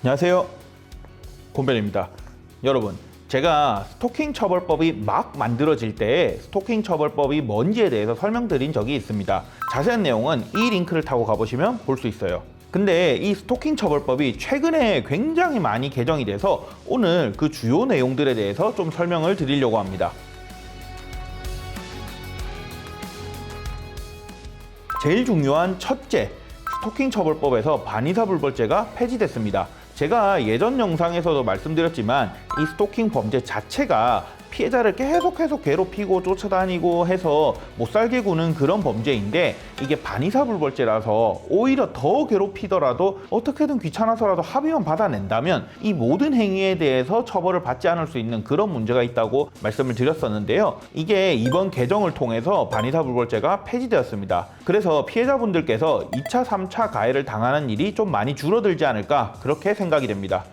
안녕하세요, 곰변입니다. 여러분, 제가 스토킹 처벌법이 막 만들어질 때 스토킹 처벌법이 뭔지에 대해서 설명드린 적이 있습니다. 자세한 내용은 이 링크를 타고 가보시면 볼 수 있어요. 근데 이 스토킹 처벌법이 최근에 굉장히 많이 개정이 돼서 오늘 그 주요 내용들에 대해서 좀 설명을 드리려고 합니다. 제일 중요한 첫째, 스토킹 처벌법에서 반의사불벌죄가 폐지됐습니다. 제가 예전 영상에서도 말씀드렸지만 이 스토킹 범죄 자체가 피해자를 계속 괴롭히고 쫓아다니고 해서 못살게 구는 그런 범죄인데, 이게 반의사불벌죄라서 오히려 더 괴롭히더라도 어떻게든 귀찮아서라도 합의만 받아낸다면 이 모든 행위에 대해서 처벌을 받지 않을 수 있는 그런 문제가 있다고 말씀을 드렸었는데요. 이게 이번 개정을 통해서 반의사불벌죄가 폐지되었습니다. 그래서 피해자분들께서 2차, 3차 가해를 당하는 일이 좀 많이 줄어들지 않을까, 그렇게 생각이 됩니다.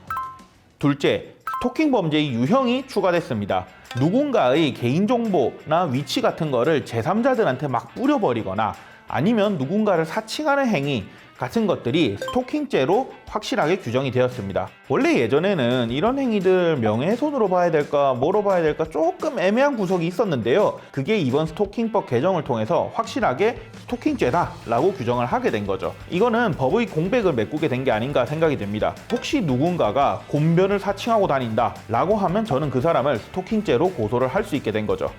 둘째, 스토킹 범죄의 유형이 추가됐습니다. 누군가의 개인정보나 위치 같은 거를 제3자들한테 막 뿌려버리거나 아니면 누군가를 사칭하는 행위 같은 것들이 스토킹죄로 확실하게 규정이 되었습니다. 원래 예전에는 이런 행위들 명예훼손으로 봐야 될까 뭐로 봐야 될까 조금 애매한 구석이 있었는데요. 그게 이번 스토킹법 개정을 통해서 확실하게 스토킹죄다 라고 규정을 하게 된 거죠. 이거는 법의 공백을 메꾸게 된 게 아닌가 생각이 됩니다. 혹시 누군가가 곤변을 사칭하고 다닌다 라고 하면 저는 그 사람을 스토킹죄로 고소를 할 수 있게 된 거죠.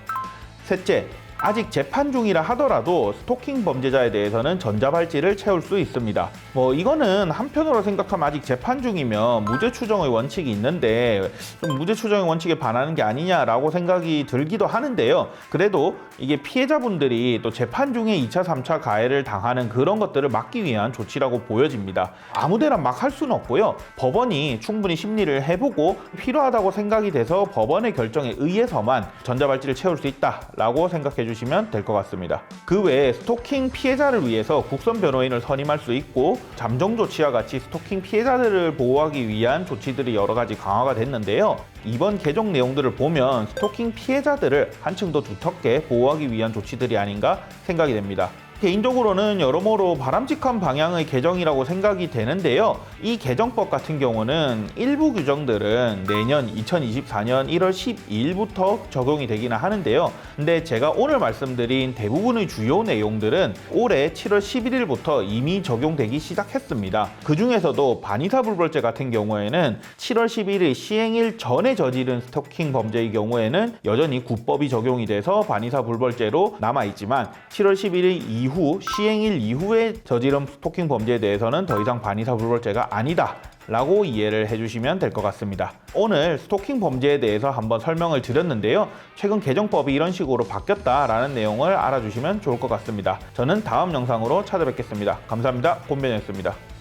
셋째, 아직 재판 중이라 하더라도 스토킹 범죄자에 대해서는 전자발찌를 채울 수 있습니다. 이거는 한편으로 생각하면 아직 재판 중이면 무죄 추정의 원칙이 있는데 좀 무죄 추정의 원칙에 반하는 게 아니냐라고 생각이 들기도 하는데요. 그래도 이게 피해자분들이 또 재판 중에 2차, 3차 가해를 당하는 그런 것들을 막기 위한 조치라고 보여집니다. 아무데나 막 할 수는 없고요. 법원이 충분히 심리를 해보고 필요하다고 생각이 돼서 법원의 결정에 의해서만 전자발찌를 채울 수 있다라고 생각해 주시면 될 것 같습니다. 그 외에 스토킹 피해자를 위해서 국선 변호인을 선임할 수 있고, 잠정 조치와 같이 스토킹 피해자들을 보호하기 위한 조치들이 여러 가지 강화가 됐는데요. 이번 개정 내용들을 보면 스토킹 피해자들을 한층 더 두텁게 보호하기 위한 조치들이 아닌가 생각이 됩니다. 개인적으로는 여러모로 바람직한 방향의 개정이라고 생각이 되는데요. 이 개정법 같은 경우는 일부 규정들은 내년 2024년 1월 12일부터 적용이 되기는 하는데요. 근데 제가 오늘 말씀드린 대부분의 주요 내용들은 올해 7월 11일부터 이미 적용되기 시작했습니다. 그 중에서도 반의사불벌죄 같은 경우에는 7월 11일 시행일 전에 저지른 스토킹 범죄의 경우에는 여전히 구법이 적용이 돼서 반의사불벌죄로 남아있지만 7월 11일 이후 시행일 이후에 저지른 스토킹 범죄에 대해서는 더 이상 반의사불벌죄가 아니다 라고 이해를 해주시면 될 것 같습니다. 오늘 스토킹 범죄에 대해서 한번 설명을 드렸는데요. 최근 개정법이 이런 식으로 바뀌었다라는 내용을 알아주시면 좋을 것 같습니다. 저는 다음 영상으로 찾아뵙겠습니다. 감사합니다. 곰변이었습니다.